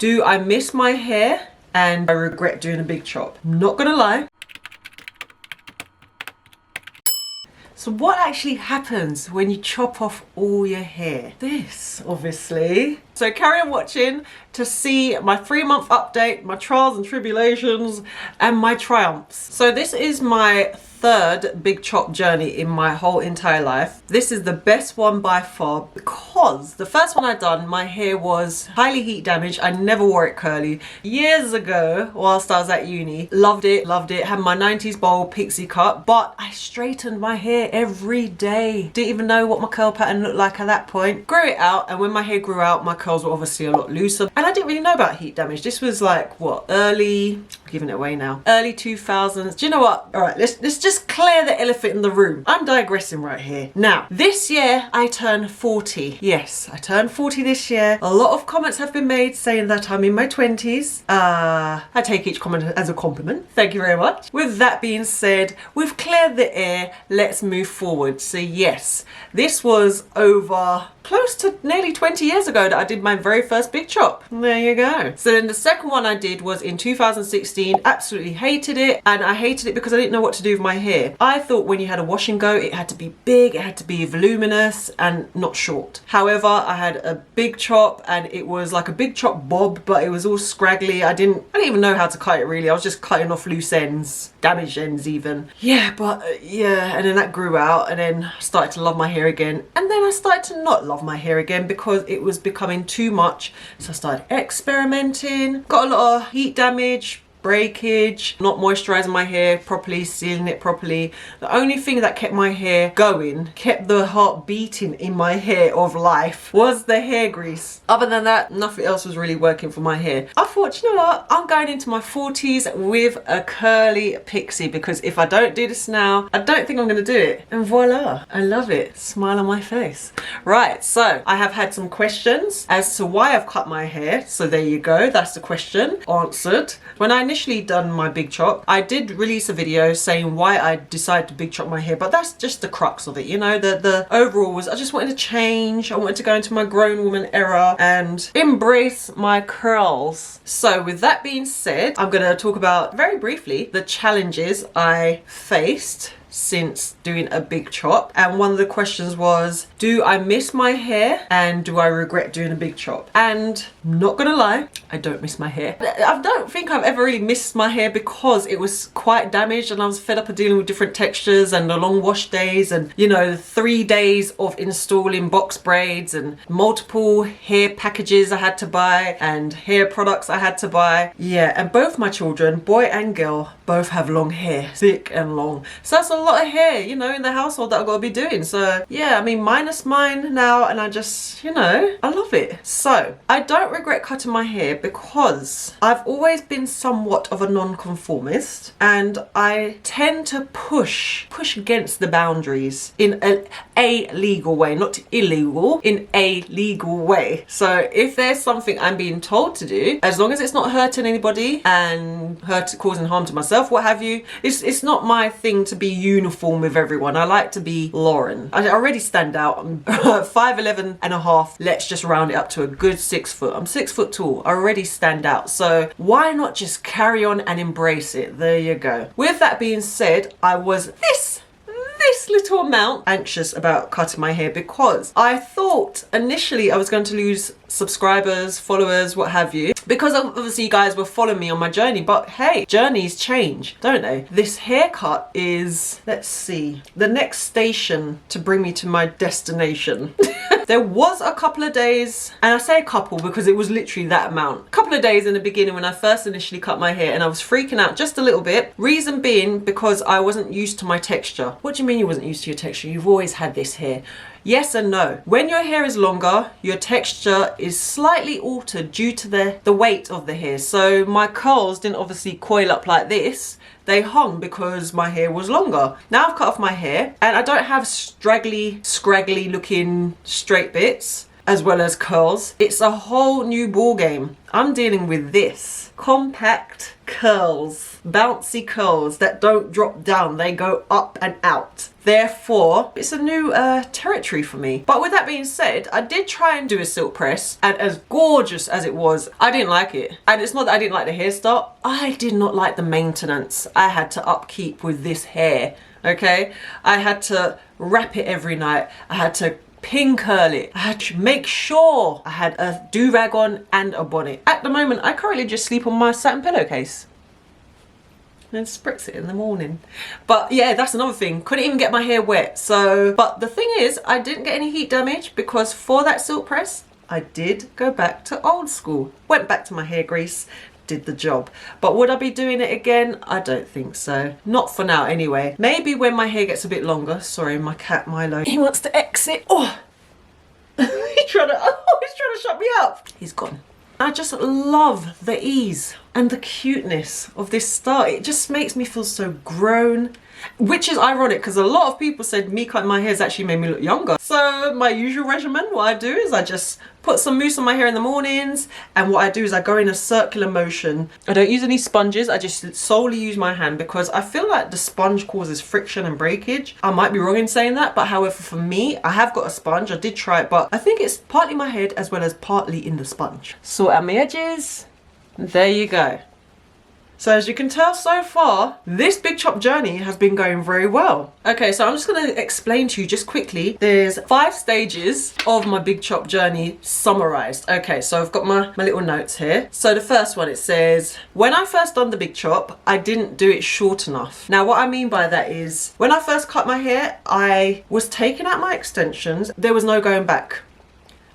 Do I miss my hair and I regret doing a big chop? I'm not gonna lie. So what actually happens when you chop off all your hair? This, obviously. So carry on watching to see my 3-month update, my trials and tribulations, and my triumphs. So this is my 3rd big chop journey in my whole entire life. This is the best one by far because the first one I done, my hair was highly heat damaged. I never wore it curly. Years ago, whilst I was at uni, loved it, had my 90s bowl pixie cut, but I straightened my hair every day. Didn't even know what my curl pattern looked like at that point. Grew it out, and when my hair grew out, my curls were obviously a lot looser. And I didn't really know about heat damage. This was like, what, early, giving it away now, early 2000s. Do you know what? All right, let's just clear the elephant in the room. I'm digressing right here. Now, this year I turned 40. Yes, I turned 40 this year. A lot of comments have been made saying that I'm in my 20s. I take each comment as a compliment. Thank you very much. With that being said, we've cleared the air. Let's move forward. So yes, this was over close to nearly 20 years ago that I did my very first big chop. There you go. So then the second one I did was in 2016. Absolutely hated it, and I hated it because I didn't know what to do with my hair. I thought when you had a wash and go, it had to be big, it had to be voluminous and not short. However, I had a big chop and it was like a big chop bob, but it was all scraggly. I didn't even know how to cut it really. I was just cutting off loose ends, damaged ends even. Yeah, but yeah, and then that grew out, and then I started to love my hair again. And then I started to not love my hair again because it was becoming too much. So I started experimenting, got a lot of heat damage, breakage, not moisturizing my hair properly, sealing it properly. The only thing that kept my hair going, kept the heart beating in my hair of life, was the hair grease. Other than that, nothing else was really working for my hair. I thought, you know what, I'm going into my 40s with a curly pixie, because if I don't do this now, I don't think I'm gonna do it. And voila, I love it. Smile on my face. Right, so I have had some questions as to why I've cut my hair. So there you go, that's the question answered. When I initially done my big chop, I did release a video saying why I decided to big chop my hair, but that's just the crux of it, you know. The overall was I just wanted to change. I wanted to go into my grown woman era and embrace my curls. So with that being said, I'm gonna talk about very briefly the challenges I faced since doing a big chop. And one of the questions was, do I miss my hair and do I regret doing a big chop? And I'm not gonna lie, I don't miss my hair. I don't think I've ever really missed my hair because it was quite damaged and I was fed up of dealing with different textures and the long wash days and, you know, 3 days of installing box braids and multiple hair packages I had to buy and hair products I had to buy. Yeah, and both my children, boy and girl, both have long hair, thick and long. So that's a lot of hair, you know, in the household that I've got to be doing. So yeah, I mean, minus mine now, and I just, you know, I love it. So I don't regret cutting my hair because I've always been somewhat of a non-conformist, and I tend to push against the boundaries in a legal way, not illegal, in a legal way. So if there's something I'm being told to do, as long as it's not hurting anybody and causing harm to myself, what have you, it's not my thing to be uniform with everyone. I like to be Lauren. I already stand out. I'm 5'11" and a half. Let's just round it up to a good 6 foot. I'm 6 foot tall. I already stand out. So why not just carry on and embrace it? There you go. With that being said, I was this little amount anxious about cutting my hair because I thought initially I was going to lose subscribers, followers, what have you, because obviously you guys were following me on my journey. But hey, journeys change, don't they? This haircut is, let's see, the next station to bring me to my destination. There was a couple of days, and I say a couple because it was literally that amount. A couple of days in the beginning when I first initially cut my hair, and I was freaking out just a little bit. Reason being because I wasn't used to my texture. What do you mean you wasn't used to your texture? You've always had this hair. Yes and no. When your hair is longer, your texture is slightly altered due to the weight of the hair. So my curls didn't obviously coil up like this. They hung because my hair was longer. Now I've cut off my hair and I don't have straggly, scraggly looking straight bits. as well as curls. It's a whole new ball game. I'm dealing with this. Compact curls, bouncy curls that don't drop down, they go up and out. Therefore, it's a new territory for me. But with that being said, I did try and do a silk press, and as gorgeous as it was, I didn't like it. And it's not that I didn't like the hairstyle, I did not like the maintenance I had to upkeep with this hair, okay? I had to wrap it every night, I had to pin curl it, I had to make sure I had a do-rag on and a bonnet. At the moment, I currently just sleep on my satin pillowcase and spritz it in the morning. But yeah, that's another thing, couldn't even get my hair wet. So, but the thing is, I didn't get any heat damage because for that silk press, I did go back to old school. Went back to my hair grease, did the job. But would I be doing it again? I don't think so. Not for now anyway. Maybe when my hair gets a bit longer. Sorry, my cat Milo, he wants to exit. Oh, he's trying to shut me up. He's gone. I just love the ease and the cuteness of this style. It just makes me feel so grown, which is ironic because a lot of people said me cutting my hair has actually made me look younger. So my usual regimen, what I do is I just put some mousse on my hair in the mornings, and what I do is I go in a circular motion. I don't use any sponges, I just solely use my hand because I feel like the sponge causes friction and breakage. I might be wrong in saying that, but however for me, I have got a sponge, I did try it, but I think it's partly my head as well as partly in the sponge. Sort out my edges, there you go. So as you can tell so far, this big chop journey has been going very well. Okay, so I'm just going to explain to you just quickly. There's 5 stages of my big chop journey summarized. Okay, so I've got my little notes here. So the first one, it says, when I first done the big chop, I didn't do it short enough. Now what I mean by that is, when I first cut my hair, I was taking out my extensions. There was no going back.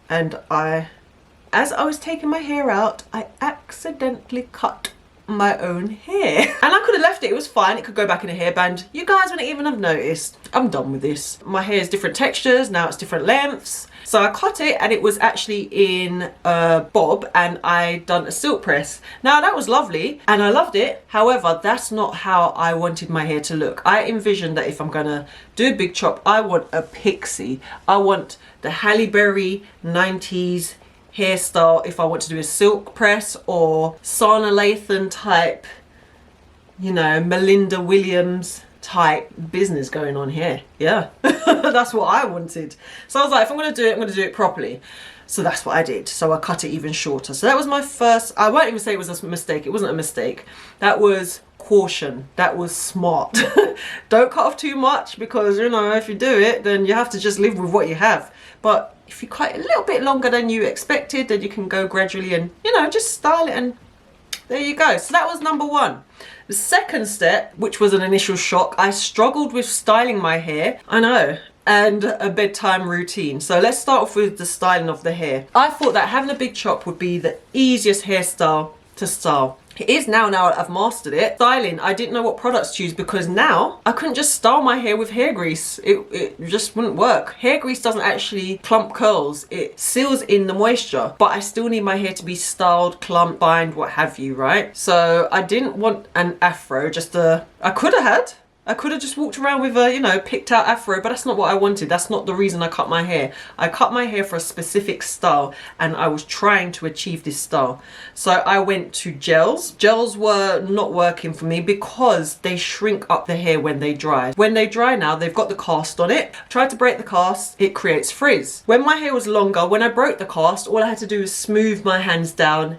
And as I was taking my hair out, I accidentally cut my own hair. And I could have left it, it was fine, it could go back in a hairband. You guys wouldn't even have noticed. I'm done with this. My hair is different textures, now it's different lengths. So I cut it and it was actually in a bob, and I done a silk press. Now that was lovely and I loved it. However, that's not how I wanted my hair to look. I envisioned that if I'm gonna do a big chop, I want a pixie. I want the Halle Berry 90s hairstyle if I want to do a silk press, or Sana Lathan type, you know, Melinda Williams type business going on here. Yeah, that's what I wanted. So I was like, if I'm going to do it, I'm going to do it properly. So that's what I did. So I cut it even shorter. So that was my first, I won't even say it was a mistake. It wasn't a mistake. That was caution. That was smart. Don't cut off too much because, you know, if you do it, then you have to just live with what you have. But if you cut it a little bit longer than you expected, then you can go gradually and, you know, just style it, and there you go. So that was number 1. The second step, which was an initial shock, I struggled with styling my hair. I know. And a bedtime routine. So let's start off with the styling of the hair. I thought that having a big chop would be the easiest hairstyle to style. It is now I've mastered it. Styling, I didn't know what products to use because now I couldn't just style my hair with hair grease. It just wouldn't work. Hair grease doesn't actually clump curls. It seals in the moisture, but I still need my hair to be styled, clumped, bind, what have you, right? So I didn't want an afro, I could have just walked around with a, you know, picked out afro, but that's not what I wanted. That's not the reason I cut my hair. I cut my hair for a specific style, and I was trying to achieve this style. So I went to gels. Gels were not working for me because they shrink up the hair when they dry. When they dry now, they've got the cast on it. Tried to break the cast, it creates frizz. When my hair was longer, when I broke the cast, all I had to do was smooth my hands down,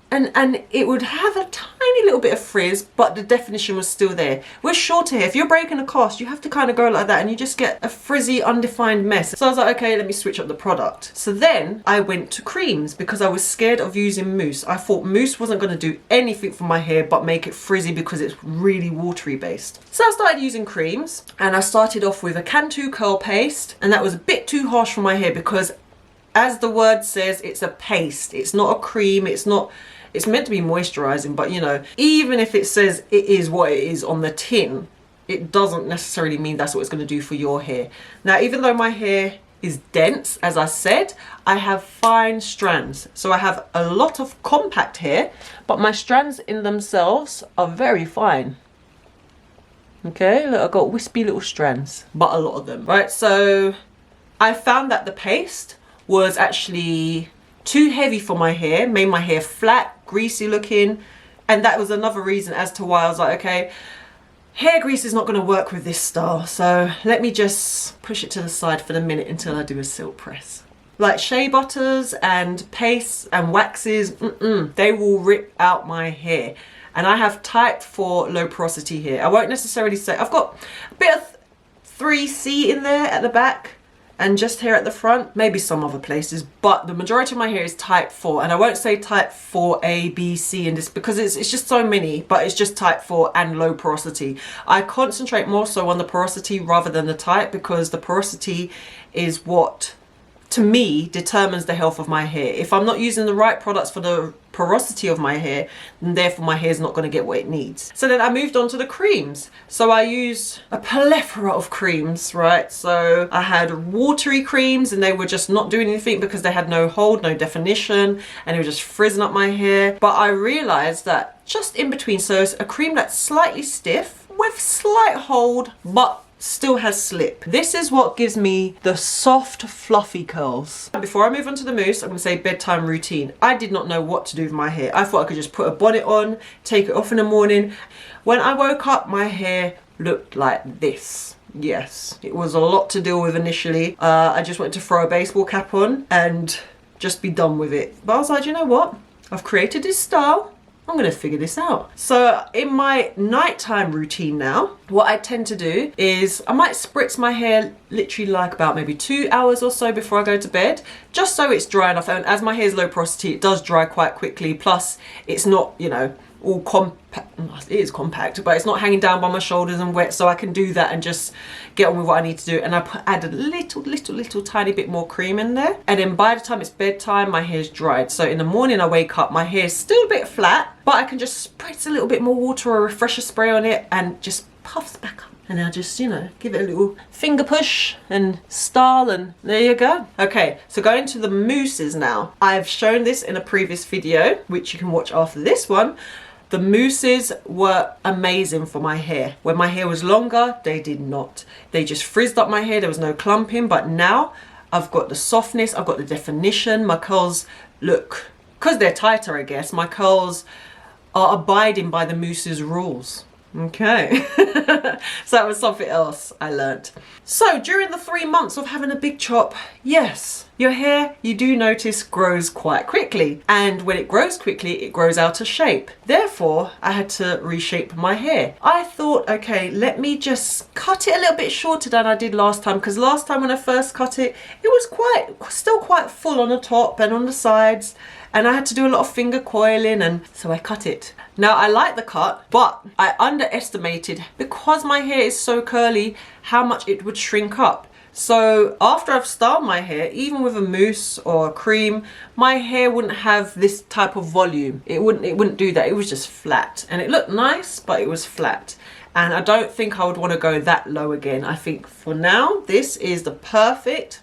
and it would have a tiny little bit of frizz, but the definition was still there. With shorter hair, if you're breaking a cast, you have to kind of go like that and you just get a frizzy, undefined mess. So I was like, okay, let me switch up the product. So then I went to creams because I was scared of using mousse. I thought mousse wasn't going to do anything for my hair but make it frizzy because it's really watery based. So I started using creams, and I started off with a Cantu curl paste, and that was a bit too harsh for my hair because, as the word says, it's a paste. It's not a cream. It's meant to be moisturizing, but you know, even if it says it is what it is on the tin, it doesn't necessarily mean that's what it's going to do for your hair. Now, even though my hair is dense, as I said, I have fine strands. So I have a lot of compact hair, but my strands in themselves are very fine. Okay, look, I've got wispy little strands, but a lot of them, right? So I found that the paste was actually too heavy for my hair, made my hair flat, greasy looking. And that was another reason as to why I was like, okay, hair grease is not going to work with this style. So let me just push it to the side for the minute until I do a silk press. Like shea butters and pastes and waxes, they will rip out my hair. And I have type 4 low porosity hair. I won't necessarily say, I've got a bit of 3C in there at the back and just here at the front, maybe some other places, but the majority of my hair is type 4. And I won't say type 4A, B, C in this because it's just so many, but it's just type 4 and low porosity. I concentrate more so on the porosity rather than the type, because the porosity is what, to me, determines the health of my hair. If I'm not using the right products for the porosity of my hair, then therefore my hair is not going to get what it needs. So then I moved on to the creams. So I used a plethora of creams, right? So I had watery creams and they were just not doing anything because they had no hold, no definition, and they were just frizzing up my hair. But I realized that just in between, so it's a cream that's slightly stiff with slight hold, but still has slip. This is what gives me the soft, fluffy curls. Before I move on to the mousse, I'm going to say bedtime routine. I did not know what to do with my hair. I thought I could just put a bonnet on, take it off in the morning. When I woke up, my hair looked like this. Yes, it was a lot to deal with initially. I just wanted to throw a baseball cap on and just be done with it. But I was like, you know what? I've created this style. I'm gonna figure this out. So in my nighttime routine now, what I tend to do is I might spritz my hair literally like about maybe 2 hours or so before I go to bed, just so it's dry enough. And as my hair is low porosity, it does dry quite quickly. Plus it's not, you know, all compact. It is compact, but it's not hanging down by my shoulders and wet, so I can do that and just get on with what I need to do. And I add a little tiny bit more cream in there, and then by the time it's bedtime, my hair's dried. So in the morning I wake up, my hair's still a bit flat, but I can just spritz a little bit more water or a refresher spray on it and just puffs back up. And I'll just, you know, give it a little finger push and style, and there you go. Okay, so going to the mousses now. I've shown this in a previous video, which you can watch after this one. The mousses were amazing for my hair. When my hair was longer, they did not. They just frizzed up my hair. There was no clumping, but now I've got the softness, I've got the definition. My curls look, because they're tighter, I guess, my curls are abiding by the mousses rules. Okay, so that was something else I learnt. So during the 3 months of having a big chop, yes, your hair, you do notice, grows quite quickly. And when it grows quickly, it grows out of shape. Therefore, I had to reshape my hair. I thought, okay, let me just cut it a little bit shorter than I did last time. Because last time when I first cut it, it was still quite full on the top and on the sides. And I had to do a lot of finger coiling, and so I cut it. Now I like the cut, but I underestimated, because my hair is so curly, how much it would shrink up. So after I've styled my hair, even with a mousse or a cream, my hair wouldn't have this type of volume. It wouldn't do that. It was just flat, and it looked nice, but it was flat. And I don't think I would want to go that low again. I think for now, this is the perfect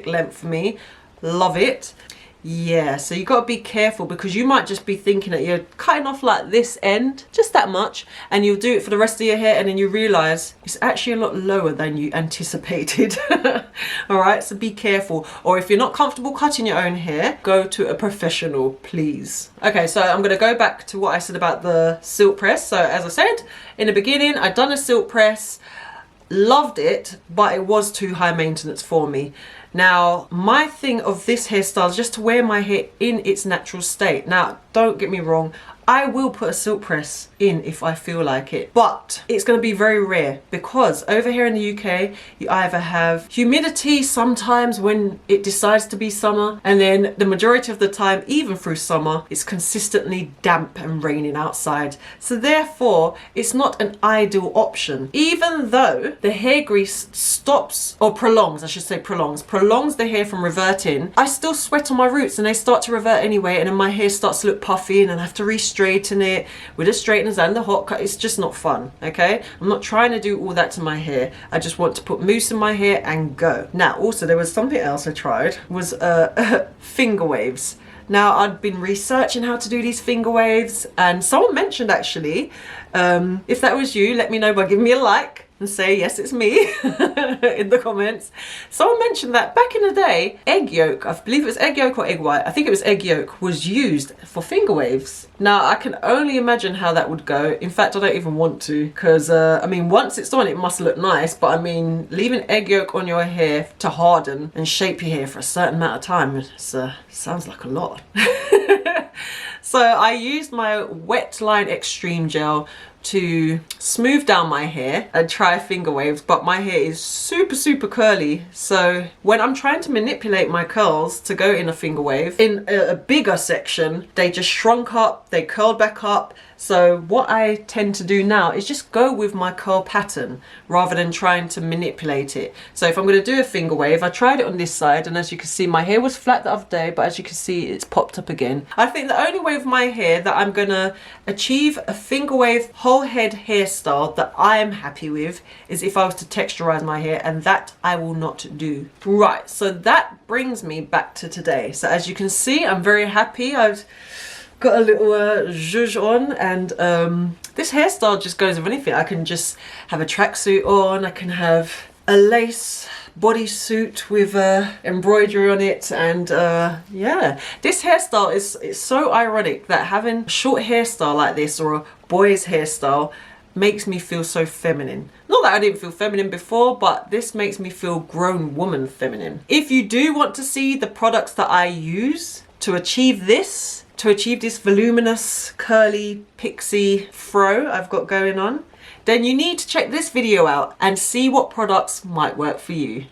length for me. Love it. Yeah, so you got to be careful, because you might just be thinking that you're cutting off like this end, just that much, and you'll do it for the rest of your hair, and then you realize it's actually a lot lower than you anticipated. All right, so be careful. Or if you're not comfortable cutting your own hair, go to a professional, please. Okay, so I'm going to go back to what I said about the silk press. So as I said in the beginning, I'd done a silk press, loved it, but it was too high maintenance for me. Now, my thing of this hairstyle is just to wear my hair in its natural state. Now, don't get me wrong, I will put a silk press in if I feel like it, but it's going to be very rare, because over here in the UK, you either have humidity sometimes when it decides to be summer, and then the majority of the time, even through summer, it's consistently damp and raining outside. So therefore, it's not an ideal option. Even though the hair grease stops, or prolongs, I should say prolongs the hair from reverting, I still sweat on my roots and they start to revert anyway, and then my hair starts to look puffy and I have to re-straighten it with the straighteners and the hot cut. It's just not fun, okay? I'm not trying to do all that to my hair. I just want to put mousse in my hair and go. Now, also there was something else I tried, was finger waves. Now, I'd been researching how to do these finger waves, and someone mentioned actually, if that was you, let me know by giving me a like. and say yes, it's me in the comments. Someone mentioned that back in the day, egg yolk, I believe it was egg yolk or egg white, I think it was egg yolk, was used for finger waves. Now I can only imagine how that would go. In fact, I don't even want to, because I mean, once it's on, it must look nice, but I mean, leaving egg yolk on your hair to harden and shape your hair for a certain amount of time, sounds like a lot. So I used my Wet Line Extreme Gel to smooth down my hair and try finger waves, but my hair is super curly, so when I'm trying to manipulate my curls to go in a finger wave in a bigger section, they just shrunk up, they curled back up. So what I tend to do now is just go with my curl pattern rather than trying to manipulate it. So if I'm going to do a finger wave, I tried it on this side, and as you can see, my hair was flat the other day, but as you can see, it's popped up again. I think the only way with my hair that I'm going to achieve a finger wave whole head hairstyle that I am happy with is if I was to texturize my hair, and that I will not do. Right, so that brings me back to today. So as you can see, I'm very happy. I've got a little zhuzh on, and this hairstyle just goes with anything. I can just have a tracksuit on, I can have a lace bodysuit with embroidery on it, and yeah, this hairstyle it's so ironic that having a short hairstyle like this, or a boy's hairstyle, makes me feel so feminine. Not that I didn't feel feminine before, but this makes me feel grown woman feminine. If you do want to see the products that I use to achieve this voluminous, curly, pixie fro I've got going on, then you need to check this video out and see what products might work for you.